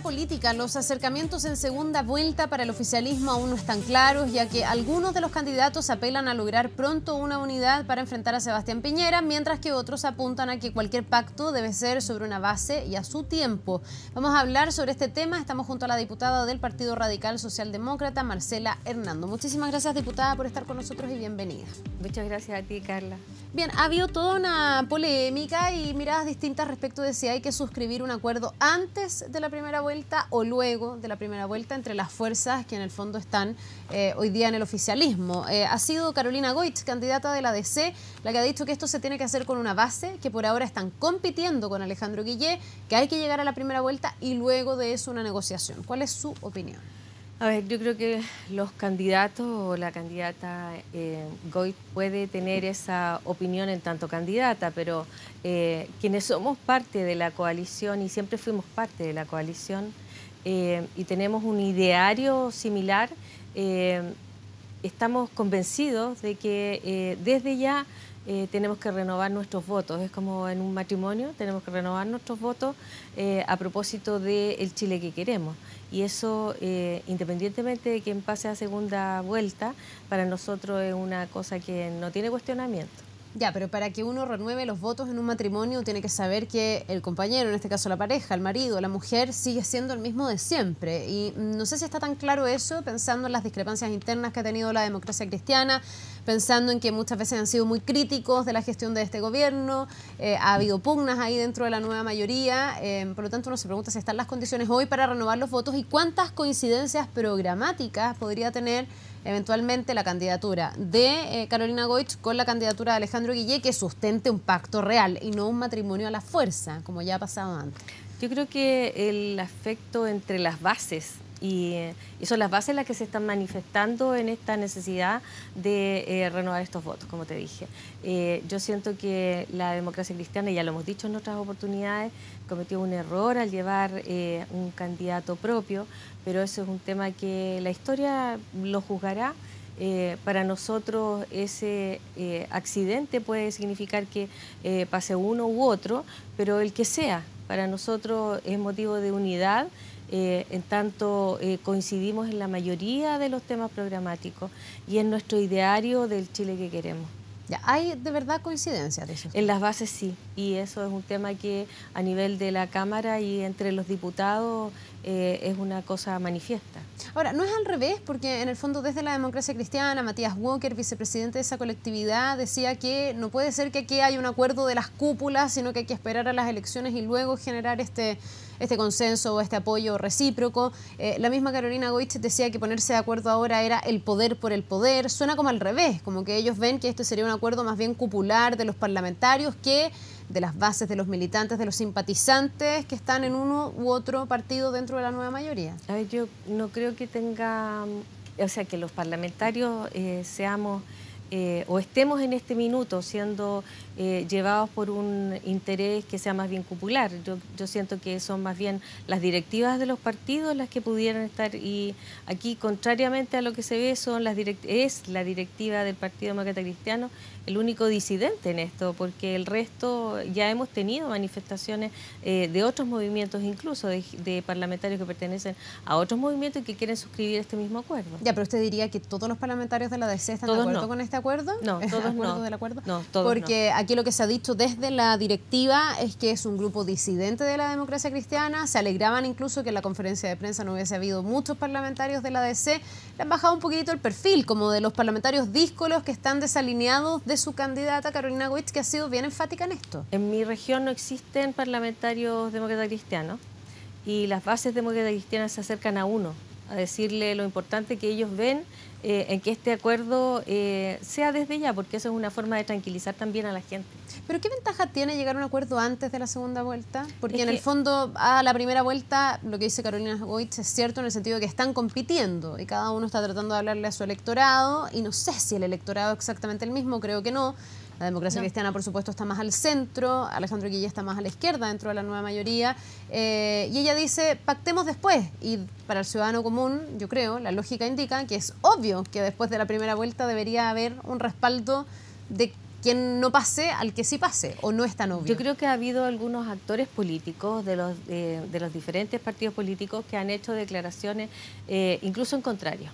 política, los acercamientos en segunda vuelta para el oficialismo aún no están claros, ya que algunos de los candidatos apelan a lograr pronto una unidad para enfrentar a Sebastián Piñera, mientras que otros apuntan a que cualquier pacto debe ser sobre una base y a su tiempo. Vamos a hablar sobre este tema. Estamos junto a la diputada del Partido Radical Socialdemócrata, Marcela Hernando. Muchísimas gracias, diputada, por estar con nosotros y bienvenida. Muchas gracias a ti, Carla. Bien, ha habido toda una polémica y miradas distintas respecto de si hay que suscribir un acuerdo antes de la primera vuelta o luego de la primera vuelta entre las fuerzas que en el fondo están hoy día en el oficialismo. Ha sido Carolina Goich, candidata de la DC, la que ha dicho que esto se tiene que hacer con una base, que por ahora están compitiendo con Alejandro Guillé, que hay que llegar a la primera vuelta y luego de eso una negociación. ¿Cuál es su opinión? A ver, yo creo que los candidatos o la candidata Goich puede tener esa opinión en tanto candidata, pero quienes somos parte de la coalición y siempre fuimos parte de la coalición y tenemos un ideario similar, estamos convencidos de que desde ya tenemos que renovar nuestros votos. Es como en un matrimonio, tenemos que renovar nuestros votos a propósito del Chile que queremos. Y eso, independientemente de quién pase a segunda vuelta, para nosotros es una cosa que no tiene cuestionamiento. Ya, pero para que uno renueve los votos en un matrimonio tiene que saber que el compañero, en este caso la pareja, el marido, la mujer, sigue siendo el mismo de siempre. Y no sé si está tan claro eso, pensando en las discrepancias internas que ha tenido la democracia cristiana, pensando en que muchas veces han sido muy críticos de la gestión de este gobierno, ha habido pugnas ahí dentro de la nueva mayoría, por lo tanto uno se pregunta si están las condiciones hoy para renovar los votos y cuántas coincidencias programáticas podría tener eventualmente la candidatura de Carolina Goich con la candidatura de Alejandro Guillé, que sustente un pacto real y no un matrimonio a la fuerza, como ya ha pasado antes. Yo creo que el afecto entre las bases y son las bases las que se están manifestando en esta necesidad de renovar estos votos, como te dije. Yo siento que la democracia cristiana, ya lo hemos dicho en otras oportunidades, cometió un error al llevar un candidato propio, pero eso es un tema que la historia lo juzgará. Para nosotros ese accidente puede significar que pase uno u otro, pero el que sea, para nosotros es motivo de unidad. En tanto coincidimos en la mayoría de los temas programáticos y en nuestro ideario del Chile que queremos. Ya, ¿hay de verdad coincidencias de eso? En las bases sí, y eso es un tema que a nivel de la Cámara y entre los diputados es una cosa manifiesta. Ahora, no es al revés, porque en el fondo desde la democracia cristiana, Matías Walker, vicepresidente de esa colectividad, decía que no puede ser que aquí haya un acuerdo de las cúpulas, sino que hay que esperar a las elecciones y luego generar este consenso o este apoyo recíproco. La misma Carolina Goich decía que ponerse de acuerdo ahora era el poder por el poder. Suena como al revés, como que ellos ven que esto sería un acuerdo más bien cupular de los parlamentarios que de las bases, de los militantes, de los simpatizantes que están en uno u otro partido dentro de la nueva mayoría. A ver, yo no creo que tenga, o sea, que los parlamentarios seamos o estemos en este minuto siendo llevados por un interés que sea más bien cupular. Yo siento que son más bien las directivas de los partidos las que pudieran estar, y aquí, contrariamente a lo que se ve, es la directiva del Partido Demócrata Cristiano el único disidente en esto, porque el resto ya hemos tenido manifestaciones de otros movimientos, incluso de parlamentarios que pertenecen a otros movimientos y que quieren suscribir este mismo acuerdo. Ya, pero usted diría que todos los parlamentarios de la DC están de acuerdo con este acuerdo. No, todos no. ¿Del acuerdo? No, todos porque no. Aquí lo que se ha dicho desde la directiva es que es un grupo disidente de la democracia cristiana. Se alegraban incluso que en la conferencia de prensa no hubiese habido muchos parlamentarios de la DC. Le han bajado un poquito el perfil, como de los parlamentarios díscolos que están desalineados de su candidata Carolina Goich, que ha sido bien enfática en esto. En mi región no existen parlamentarios demócratas cristianos y las bases demócratas cristianas se acercan a uno, a decirle lo importante que ellos ven en que este acuerdo sea desde ya, porque eso es una forma de tranquilizar también a la gente. ¿Pero qué ventaja tiene llegar a un acuerdo antes de la segunda vuelta? Porque en el fondo, a la primera vuelta, lo que dice Carolina Goich es cierto en el sentido de que están compitiendo y cada uno está tratando de hablarle a su electorado, y no sé si el electorado es exactamente el mismo, creo que no. La democracia cristiana, por supuesto, está más al centro, Alejandro Guillé está más a la izquierda dentro de la nueva mayoría, y ella dice, pactemos después. Y para el ciudadano común, yo creo, la lógica indica que es obvio que después de la primera vuelta debería haber un respaldo de quien no pase al que sí pase, o no es tan obvio? Yo creo que ha habido algunos actores políticos de los diferentes partidos políticos que han hecho declaraciones incluso en contrario.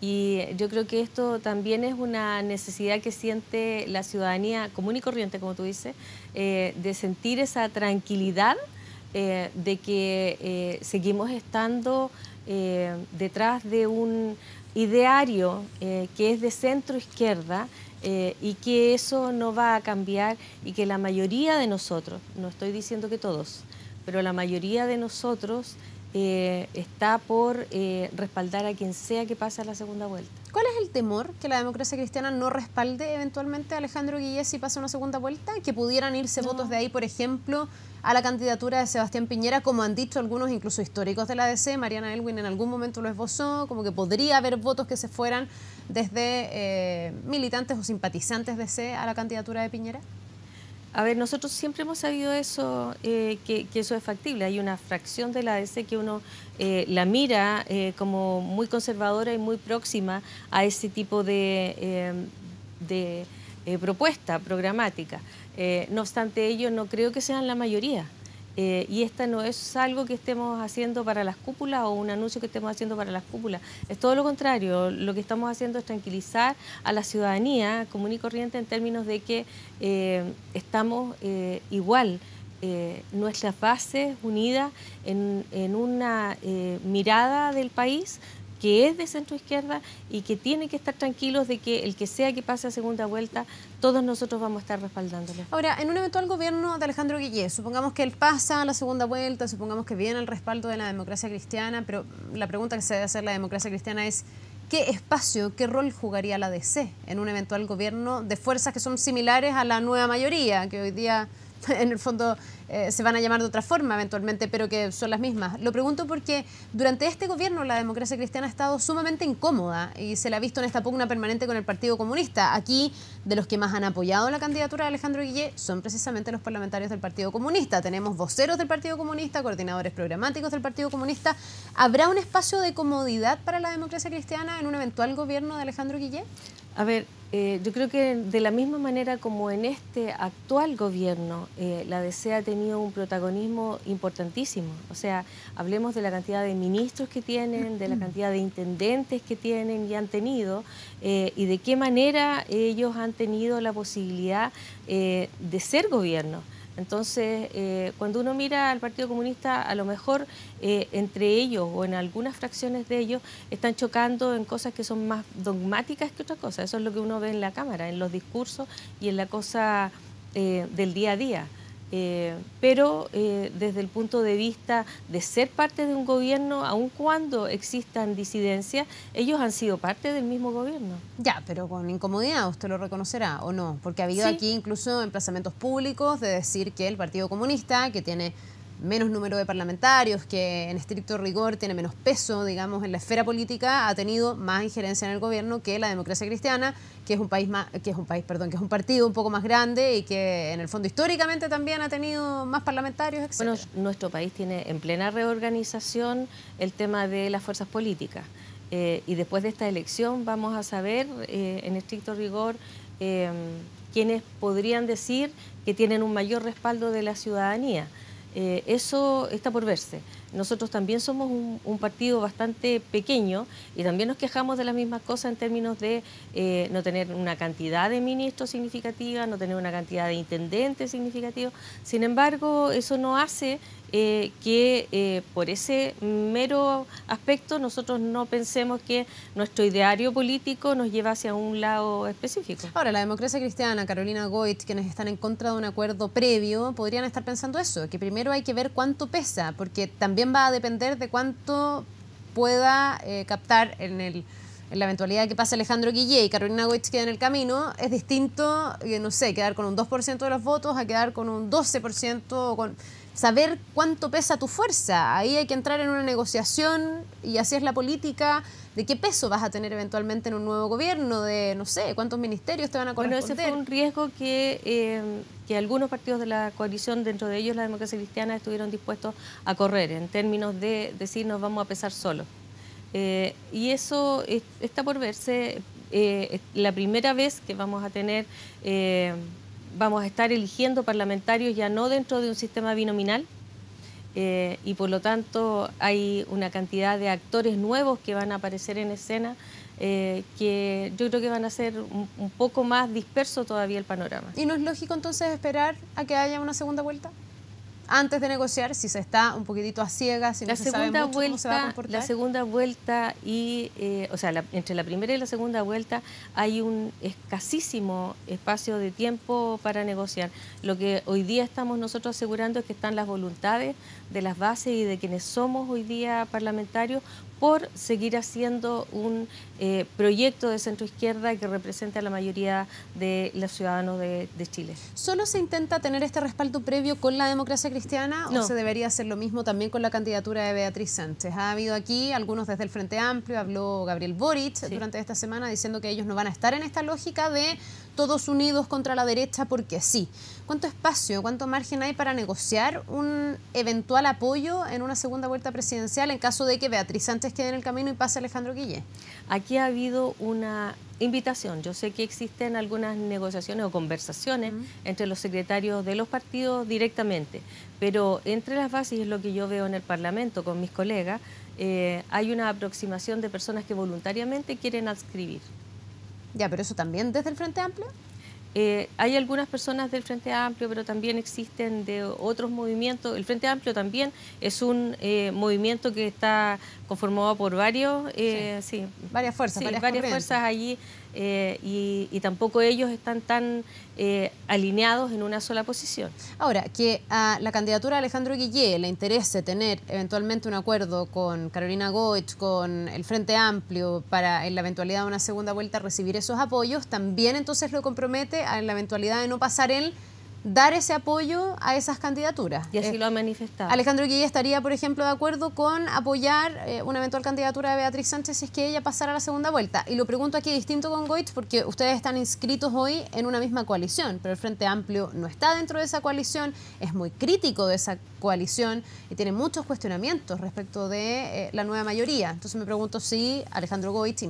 Y yo creo que esto también es una necesidad que siente la ciudadanía común y corriente, como tú dices, de sentir esa tranquilidad de que seguimos estando detrás de un ideario que es de centro izquierda, y que eso no va a cambiar y que la mayoría de nosotros, no estoy diciendo que todos, pero la mayoría de nosotros está por respaldar a quien sea que pase a la segunda vuelta. ¿Cuál es el temor? ¿Que la democracia cristiana no respalde eventualmente a Alejandro Guillé si pasa una segunda vuelta? ¿Que pudieran irse votos de ahí, por ejemplo, a la candidatura de Sebastián Piñera, como han dicho algunos incluso históricos de la ADC? Mariana Elwin en algún momento lo esbozó, como que podría haber votos que se fueran desde militantes o simpatizantes de C a la candidatura de Piñera. A ver, nosotros siempre hemos sabido eso, que eso es factible. Hay una fracción de la ADC que uno la mira como muy conservadora y muy próxima a ese tipo de propuesta programática. No obstante ello, no creo que sean la mayoría. Y esta no es algo que estemos haciendo para las cúpulas o un anuncio que estemos haciendo para las cúpulas. Es todo lo contrario. Lo que estamos haciendo es tranquilizar a la ciudadanía común y corriente en términos de que estamos igual, nuestras bases unidas en una mirada del país que es de centro izquierda y que tiene que estar tranquilos de que el que sea que pase a segunda vuelta, todos nosotros vamos a estar respaldándole. Ahora, en un eventual gobierno de Alejandro Guillé, supongamos que él pasa a la segunda vuelta, supongamos que viene el respaldo de la democracia cristiana, pero la pregunta que se debe hacer la democracia cristiana es ¿qué espacio, qué rol jugaría la DC en un eventual gobierno de fuerzas que son similares a la nueva mayoría, que hoy día en el fondo se van a llamar de otra forma eventualmente, pero que son las mismas? Lo pregunto porque durante este gobierno la democracia cristiana ha estado sumamente incómoda y se la ha visto en esta pugna permanente con el Partido Comunista. Aquí, de los que más han apoyado la candidatura de Alejandro Guillé, son precisamente los parlamentarios del Partido Comunista. Tenemos voceros del Partido Comunista, coordinadores programáticos del Partido Comunista. ¿Habrá un espacio de comodidad para la democracia cristiana en un eventual gobierno de Alejandro Guillé? A ver, yo creo que de la misma manera como en este actual gobierno, la DC ha tenido un protagonismo importantísimo. O sea, hablemos de la cantidad de ministros que tienen, de la cantidad de intendentes que tienen y han tenido, y de qué manera ellos han tenido la posibilidad de ser gobierno. Entonces, cuando uno mira al Partido Comunista, a lo mejor entre ellos o en algunas fracciones de ellos están chocando en cosas que son más dogmáticas que otras cosas. Eso es lo que uno ve en la Cámara, en los discursos y en la cosa del día a día. Pero desde el punto de vista de ser parte de un gobierno, aun cuando existan disidencias, ellos han sido parte del mismo gobierno. Ya, pero con incomodidad, ¿usted lo reconocerá o no? Porque ha habido aquí incluso emplazamientos públicos de decir que el Partido Comunista, que tiene menos número de parlamentarios, que en estricto rigor tiene menos peso, digamos, en la esfera política, ha tenido más injerencia en el gobierno que la democracia cristiana, que es un partido un poco más grande y que en el fondo históricamente también ha tenido más parlamentarios, etc. Bueno, nuestro país tiene en plena reorganización el tema de las fuerzas políticas. Y después de esta elección vamos a saber, en estricto rigor, quienes podrían decir que tienen un mayor respaldo de la ciudadanía. Eso está por verse. Nosotros también somos un partido bastante pequeño y también nos quejamos de las mismas cosas en términos de no tener una cantidad de ministros significativa, no tener una cantidad de intendentes significativos. Sin embargo, eso no hace que por ese mero aspecto nosotros no pensemos que nuestro ideario político nos lleva hacia un lado específico. Ahora, la democracia cristiana, Carolina Goit, quienes están en contra de un acuerdo previo, podrían estar pensando eso, que primero hay que ver cuánto pesa, porque también va a depender de cuánto pueda captar en la eventualidad de que pase Alejandro Guillé y Carolina Goit quede en el camino. Es distinto, no sé, quedar con un 2% de los votos a quedar con un 12% o con... Saber cuánto pesa tu fuerza. Ahí hay que entrar en una negociación y así es la política, de qué peso vas a tener eventualmente en un nuevo gobierno, de no sé, cuántos ministerios te van a corresponder. Bueno, ese fue un riesgo que algunos partidos de la coalición, dentro de ellos la democracia cristiana, estuvieron dispuestos a correr en términos de decir nos vamos a pesar solos. Y eso está por verse. la primera vez que vamos a tener, vamos a estar eligiendo parlamentarios ya no dentro de un sistema binominal, y por lo tanto hay una cantidad de actores nuevos que van a aparecer en escena, que yo creo que van a ser un poco más disperso todavía el panorama. ¿Y no es lógico entonces esperar a que haya una segunda vuelta? Antes de negociar, si se está un poquitito a ciegas, si no se sabe mucho cómo se va a comportar. La segunda vuelta y, entre la primera y la segunda vuelta hay un escasísimo espacio de tiempo para negociar. Lo que hoy día estamos nosotros asegurando es que están las voluntades de las bases y de quienes somos hoy día parlamentarios por seguir haciendo un proyecto de centro-izquierda que represente a la mayoría de los ciudadanos de Chile. ¿Solo se intenta tener este respaldo previo con la Democracia Cristiana o se debería hacer lo mismo también con la candidatura de Beatriz Sánchez? Ha habido aquí algunos desde el Frente Amplio, habló Gabriel Boric durante esta semana diciendo que ellos no van a estar en esta lógica de todos unidos contra la derecha porque sí. ¿Cuánto espacio, cuánto margen hay para negociar un eventual apoyo en una segunda vuelta presidencial en caso de que Beatriz Sánchez quede en el camino y pase Alejandro Guillé? Aquí ha habido una invitación. Yo sé que existen algunas negociaciones o conversaciones entre los secretarios de los partidos directamente, pero entre las bases, y es lo que yo veo en el Parlamento con mis colegas, hay una aproximación de personas que voluntariamente quieren adscribir. Ya, pero eso también desde el Frente Amplio. Hay algunas personas del Frente Amplio, pero también existen de otros movimientos. El Frente Amplio también es un movimiento que está conformado por varias fuerzas, varias fuerzas allí, y tampoco ellos están tan alineados en una sola posición. Ahora, que a la candidatura de Alejandro Guillé le interese tener eventualmente un acuerdo con Carolina Goich, con el Frente Amplio, para en la eventualidad de una segunda vuelta recibir esos apoyos, también entonces lo compromete a la eventualidad de no pasar él, dar ese apoyo a esas candidaturas. Y así lo ha manifestado. Alejandro Guillé estaría, por ejemplo, de acuerdo con apoyar una eventual candidatura de Beatriz Sánchez si es que ella pasara a la segunda vuelta. Y lo pregunto aquí distinto con Goich porque ustedes están inscritos hoy en una misma coalición, pero el Frente Amplio no está dentro de esa coalición, es muy crítico de esa coalición y tiene muchos cuestionamientos respecto de la nueva mayoría. Entonces me pregunto si Alejandro Goich,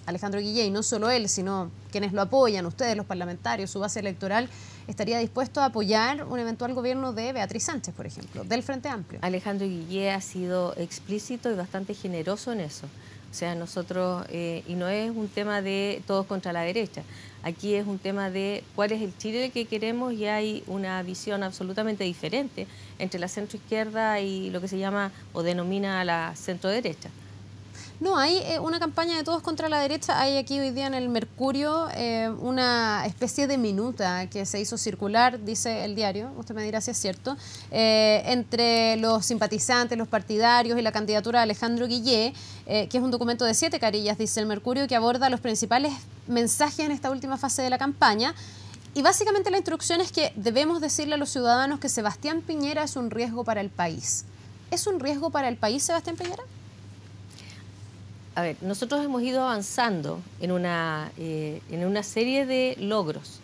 Alejandro Guillé, y no solo él, sino quienes lo apoyan, ustedes, los parlamentarios, su base electoral, estaría dispuesto a apoyar un eventual gobierno de Beatriz Sánchez, por ejemplo, del Frente Amplio. Alejandro Guillé ha sido explícito y bastante generoso en eso. O sea, nosotros, y no es un tema de todos contra la derecha, aquí es un tema de cuál es el Chile que queremos y hay una visión absolutamente diferente entre la centroizquierda y lo que se llama o denomina la centroderecha. No, hay una campaña de todos contra la derecha. Hay aquí hoy día en el Mercurio una especie de minuta que se hizo circular, dice el diario, usted me dirá si es cierto, entre los simpatizantes, los partidarios y la candidatura de Alejandro Guillé, que es un documento de 7 carillas, dice el Mercurio, que aborda los principales mensajes en esta última fase de la campaña. Y básicamente la instrucción es que debemos decirle a los ciudadanos que Sebastián Piñera es un riesgo para el país. ¿Es un riesgo para el país Sebastián Piñera? A ver, nosotros hemos ido avanzando en una serie de logros,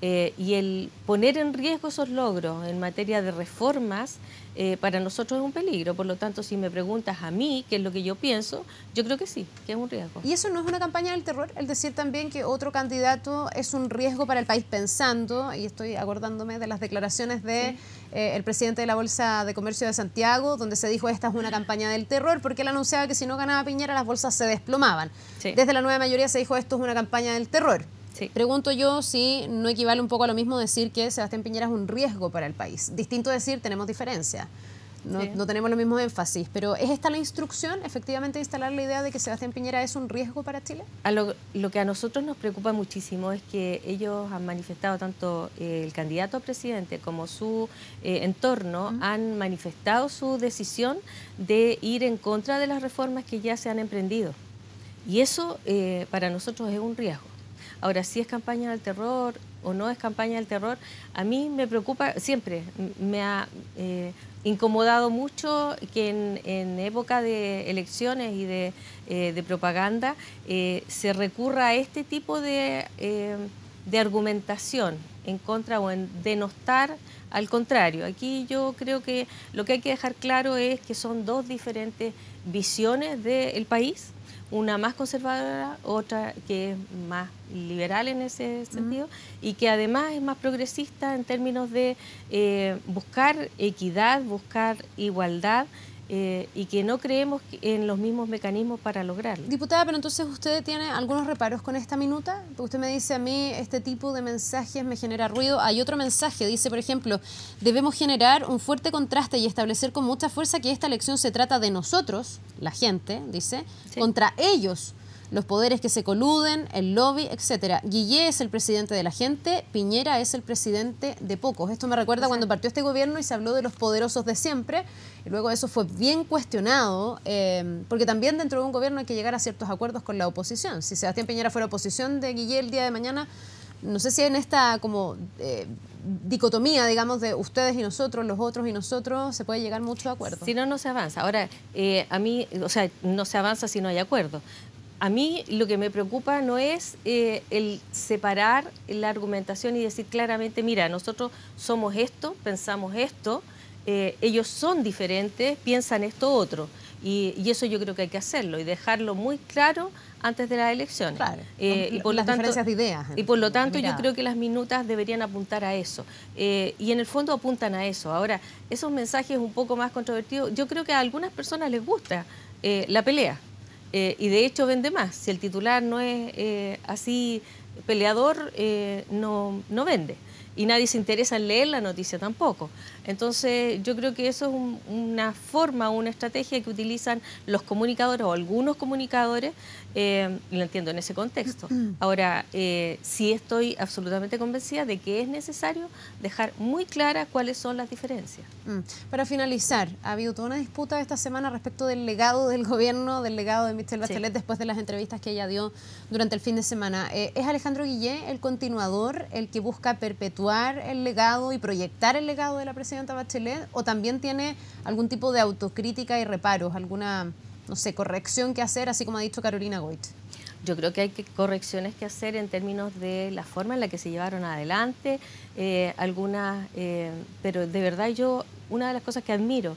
y el poner en riesgo esos logros en materia de reformas para nosotros es un peligro. Por lo tanto, si me preguntas a mí qué es lo que yo pienso, yo creo que sí, que es un riesgo. ¿Y eso no es una campaña del terror? El decir también que otro candidato es un riesgo para el país, pensando, y estoy acordándome de las declaraciones de el presidente de la Bolsa de Comercio de Santiago, donde se dijo esta es una campaña del terror, porque él anunciaba que si no ganaba Piñera las bolsas se desplomaban. Sí. Desde la nueva mayoría se dijo esto es una campaña del terror. Sí. Pregunto yo si no equivale un poco a lo mismo decir que Sebastián Piñera es un riesgo para el país. Distinto decir, tenemos diferencia. No tenemos los mismos énfasis, pero ¿es esta la instrucción, efectivamente, instalar la idea de que Sebastián Piñera es un riesgo para Chile? Lo que a nosotros nos preocupa muchísimo es que ellos han manifestado, tanto el candidato a presidente como su entorno, han manifestado su decisión de ir en contra de las reformas que ya se han emprendido. Y eso para nosotros es un riesgo. Ahora, si es campaña del terror o no es campaña del terror, a mí me preocupa, siempre me ha incomodado mucho que en época de elecciones y de propaganda se recurra a este tipo de argumentación en contra o en denostar al contrario. Aquí yo creo que lo que hay que dejar claro es que son dos diferentes visiones del país, una más conservadora, otra que es más liberal en ese sentido, y que además es más progresista en términos de buscar equidad, buscar igualdad, y que no creemos en los mismos mecanismos para lograrlo. Diputada, pero entonces usted tiene algunos reparos con esta minuta. Usted me dice a mí, este tipo de mensajes me genera ruido. Hay otro mensaje, dice, por ejemplo, debemos generar un fuerte contraste y establecer con mucha fuerza que esta elección se trata de nosotros, la gente, dice, sí, contra ellos, los poderes que se coluden, el lobby, etcétera. Guillé es el presidente de la gente, Piñera es el presidente de pocos. Esto me recuerda cuando partió este gobierno y se habló de los poderosos de siempre, y luego eso fue bien cuestionado, porque también dentro de un gobierno hay que llegar a ciertos acuerdos con la oposición. Si Sebastián Piñera fuera oposición de Guillé el día de mañana, no sé si en esta como dicotomía, digamos, de ustedes y nosotros, los otros y nosotros, se puede llegar mucho a acuerdo. Si no, no se avanza. Ahora, a mí, o sea, no se avanza si no hay acuerdo. A mí lo que me preocupa no es el separar la argumentación y decir claramente, mira, nosotros somos esto, pensamos esto, ellos son diferentes, piensan esto otro. Y eso yo creo que hay que hacerlo y dejarlo muy claro antes de las elecciones. Claro, y por las lo tanto, diferencias de ideas. Y por lo tanto yo creo que las minutas deberían apuntar a eso. Y en el fondo apuntan a eso. Ahora, esos mensajes un poco más controvertidos, yo creo que a algunas personas les gusta la pelea. Y de hecho vende más. Si el titular no es así peleador, no vende. Y nadie se interesa en leer la noticia tampoco. Entonces yo creo que eso es una forma, una estrategia que utilizan los comunicadores o algunos comunicadores, lo entiendo en ese contexto. Ahora, sí estoy absolutamente convencida de que es necesario dejar muy claras cuáles son las diferencias. Para finalizar, ha habido toda una disputa esta semana respecto del legado del gobierno, del legado de Michelle Bachelet, sí, después de las entrevistas que ella dio durante el fin de semana. ¿Es Alejandro Guillé el continuador, el que busca perpetuar el legado y proyectar el legado de la presidenta Bachelet, o también tiene algún tipo de autocrítica y reparos, alguna, no sé, corrección que hacer, así como ha dicho Carolina Goit? Yo creo que hay correcciones que hacer en términos de la forma en la que se llevaron adelante, pero de verdad una de las cosas que admiro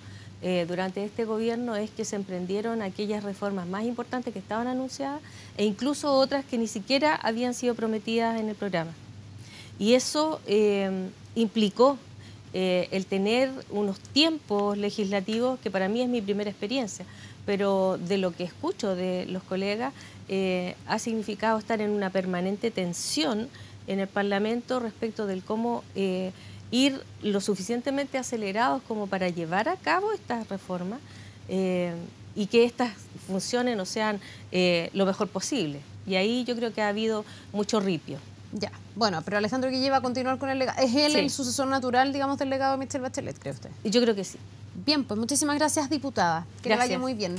durante este gobierno es que se emprendieron aquellas reformas más importantes que estaban anunciadas e incluso otras que ni siquiera habían sido prometidas en el programa. Y eso implicó el tener unos tiempos legislativos que para mí es mi primera experiencia, pero de lo que escucho de los colegas ha significado estar en una permanente tensión en el Parlamento respecto del cómo ir lo suficientemente acelerados como para llevar a cabo estas reformas y que estas funcionen o sean lo mejor posible. Y ahí yo creo que ha habido mucho ripio. Ya, bueno, pero Alejandro Guillé va a continuar con el legado. ¿Es él, sí, el sucesor natural, digamos, del legado de Michelle Bachelet, cree usted? Yo creo que sí. Bien, pues muchísimas gracias, diputada. Que le vaya muy bien.